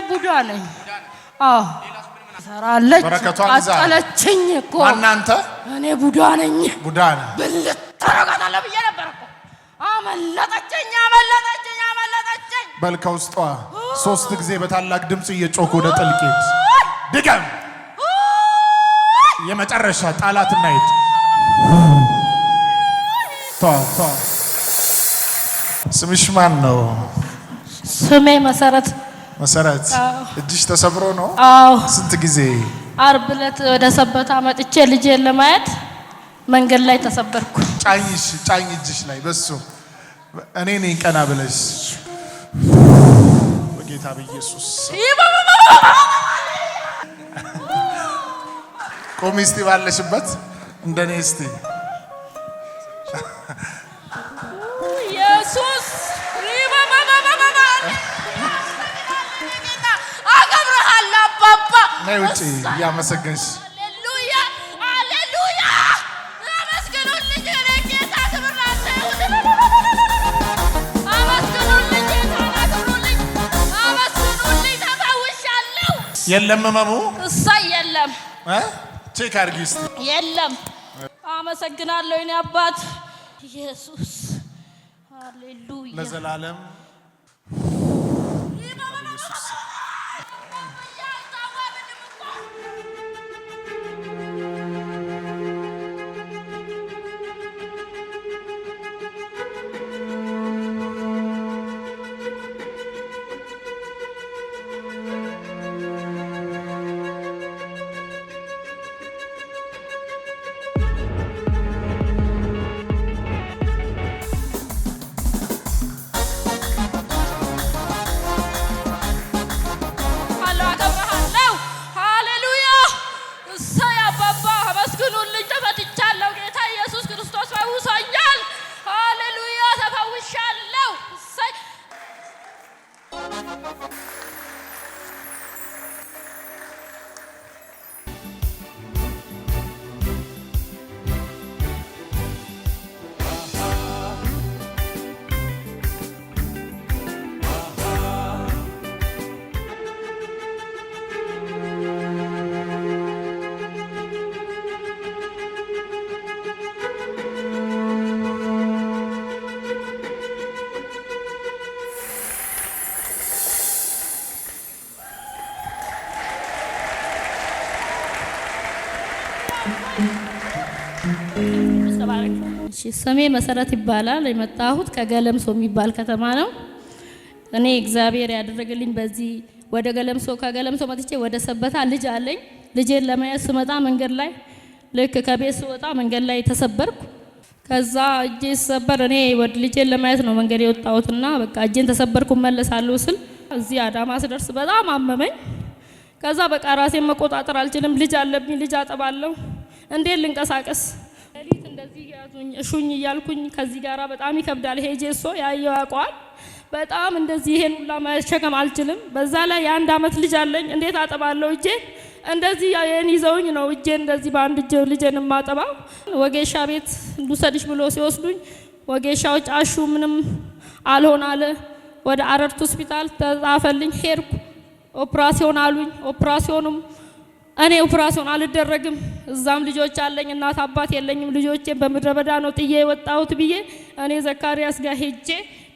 ቡዳ ነኝ። አዎ ሰራለች አጣለችኝ እኮ እናንተ እኔ ቡዳ ነኝ። ቡዳ ነኝ ብልት ተረጋጋለ ብዬ ነበር እኮ አመለጠችኝ። በል ከውስጧ 3 ጊዜ በታላቅ ድምጽ እየጮኩ ወደ ጥልቂት ድገም። የመጨረሻ ጣላትና ሂድ። ስምሽ ማን ነው? ስሜ መሰረት። መሰረት እጅሽ ተሰብሮ ነው? አዎ። ስንት ጊዜ? ዓርብ ዕለት ወደ ሰበታ መጥቼ ልጄን ለማየት መንገድ ላይ ተሰበርኩ። ጫኝ እጅሽ ላይ በሱ እኔ ነኝ ቀና ብለሽ በጌታ በኢየሱስ ቆሚ እስቲ ባለሽበት እንደኔ እስቲ ኢየሱስ አገብረሃላ አባባ ነይ ውጪ ያመሰገንሽ የለም መሙ እሳይ የለም ቼክ አድርጊ እስቲ የለም። አመሰግናለሁ የኔ አባት ኢየሱስ ሃሌሉያ ለዘላለም ስሜ መሰረት ይባላል። የመጣሁት ከገለምሶ የሚባል ከተማ ነው። እኔ እግዚአብሔር ያደረገልኝ በዚህ ወደ ገለምሶ ከገለምሶ መጥቼ ወደ ሰበታ ልጅ አለኝ። ልጄን ለማየት ስመጣ መንገድ ላይ ልክ ከቤት ስወጣ መንገድ ላይ ተሰበርኩ። ከዛ እጄ ሰበር እኔ ወደ ልጄን ለማየት ነው መንገድ የወጣሁትና በቃ እጄን ተሰበርኩ መለሳለሁ ስል እዚህ አዳማ ስደርስ በጣም አመመኝ። ከዛ በቃ ራሴን መቆጣጠር አልችልም። ልጅ አለብኝ፣ ልጅ አጠባለሁ፣ እንዴት ልንቀሳቀስ? ሌሊት እንደዚህ ያዙኝ እሹኝ እያልኩኝ ከዚህ ጋራ በጣም ይከብዳል። ሄጄ እሶ ያየው ያውቀዋል። በጣም እንደዚህ ይሄን ሁላ መሸከም አልችልም። በዛ ላይ የ1 ዓመት ልጅ አለኝ። እንዴት አጠባለሁ? እጄ እንደዚህ የኔ ይዘውኝ ነው እጄ እንደዚህ በአንድ እጄ ልጄን ማጠባው። ወጌሻ ቤት ልውሰድሽ ብሎ ሲወስዱኝ ወጌሻዎች አሹ ምንም አልሆን አለ። ወደ አረርት ሆስፒታል ተጻፈልኝ። ሄድኩ። ኦፕራሲዮን አሉኝ። ኦፕራሲዮኑም እኔ ኦፕራሲዮን አልደረግም። እዛም ልጆች አለኝ፣ እናት አባት የለኝም። ልጆቼን በምድረ በዳ ነው ጥዬ የወጣሁት ብዬ እኔ ዘካርያስ ጋር ሄጄ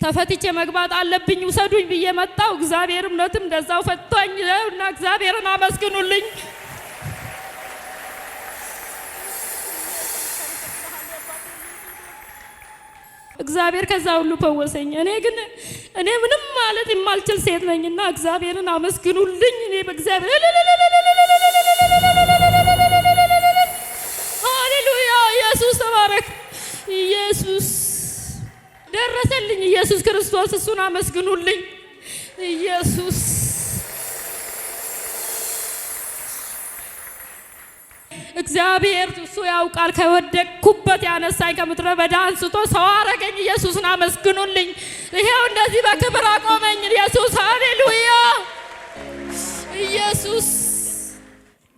ተፈትቼ መግባት አለብኝ ውሰዱኝ ብዬ መጣሁ። እግዚአብሔር እምነትም እንደዛው ፈቷኝ እና እግዚአብሔርን አመስግኑልኝ። እግዚአብሔር ከዛ ሁሉ ፈወሰኝ። እኔ ምንም ማለት የማልችል ሴት ነኝና እግዚአብሔርን አመስግኑልኝ። እኔ በእግዚአብሔር ሃሌሉያ ኢየሱስ ተባረክ። ኢየሱስ ደረሰልኝ። ኢየሱስ ክርስቶስ እሱን አመስግኑልኝ። ኢየሱስ እግዚአብሔር እሱ ያውቃል። ከወደቅኩበት ያነሳኝ ከምድረ በዳ አንስቶ ሰው አረገኝ። ኢየሱስን አመስግኑልኝ። ይሄው እንደዚህ በክብር አቆመኝ። ኢየሱስ ሃሌሉያ ኢየሱስ።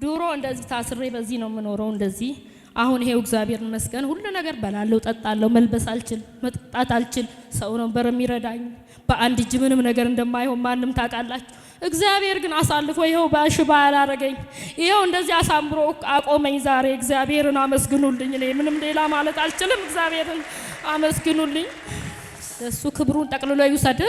ድሮ እንደዚህ ታስሬ በዚህ ነው የምኖረው እንደዚህ። አሁን ይሄው እግዚአብሔር ይመስገን ሁሉ ነገር በላለሁ፣ ጠጣለሁ። መልበስ አልችል፣ መጠጣት አልችል። ሰው ነበር የሚረዳኝ። በአንድ እጅ ምንም ነገር እንደማይሆን ማንም ታውቃላችሁ። እግዚአብሔር ግን አሳልፎ ይኸው በሽባ ያላረገኝ ይኸው እንደዚህ አሳምሮ አቆመኝ። ዛሬ እግዚአብሔርን አመስግኑልኝ። እኔ ምንም ሌላ ማለት አልችልም። እግዚአብሔርን አመስግኑልኝ። እሱ ክብሩን ጠቅልሎ ይውሰድ።